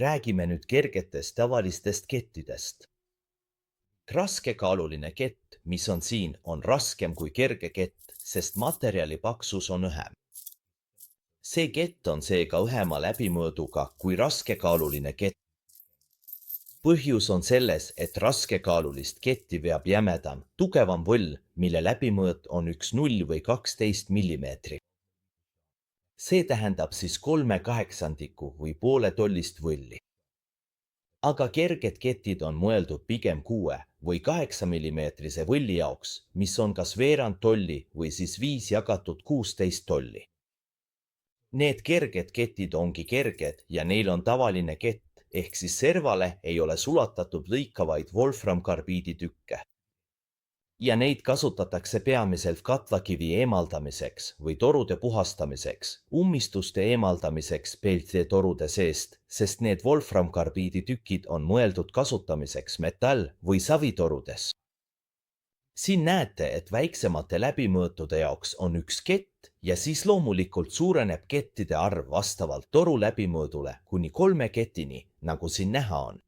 räägime nüüd kergetest tavalistest kettidest. Raskekaaluline kett, mis on siin, on raskem kui kerge kett, sest materjali paksus on õhem. See kett on seega õhema läbimõõduga kui raskekaaluline kett. Põhjus on selles, et raskekaalulist ketti veab jämedam, tugevam võll, mille läbimõõt on 1,0 või 12 millimeetri. See tähendab siis 3/8 või poole tollist võlli. Aga kerged ketid on mõeldud pigem 6 või 8 millimeetrise võlli jaoks, mis on kas veerand tolli või siis 5 jagatud 16 tolli. Need kerged ketid ongi kerged ja neil on tavaline kett, ehk siis servale ei ole sulatatud lõikavaid wolframkarbiidi tükke. Ja neid kasutatakse peamiselt katlakivi eemaldamiseks või torude puhastamiseks, ummistuste eemaldamiseks peltide torude seest, sest need wolframkarbiidi tükid on mõeldud kasutamiseks metall- või savitorudes. Siin näete, et väiksemate läbimõõtude jaoks on üks kett ja siis loomulikult suureneb kettide arv vastavalt toru läbimõõdule kuni 3 ketini, nagu siin näha on.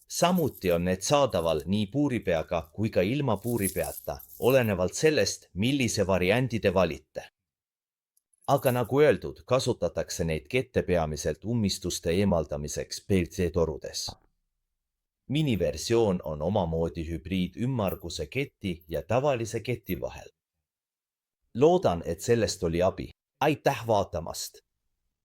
Samuti on need saadaval nii puuripeaga kui ka ilma puuripeata, olenevalt sellest, millise variandi te valite. Aga nagu öeldud, kasutatakse neid kette peamiselt ummistuste eemaldamiseks peltitorudes. Miniversioon on omamoodi hübriid ümmarguse keti ja tavalise keti vahel. Loodan, et sellest oli abi. Aitäh vaatamast!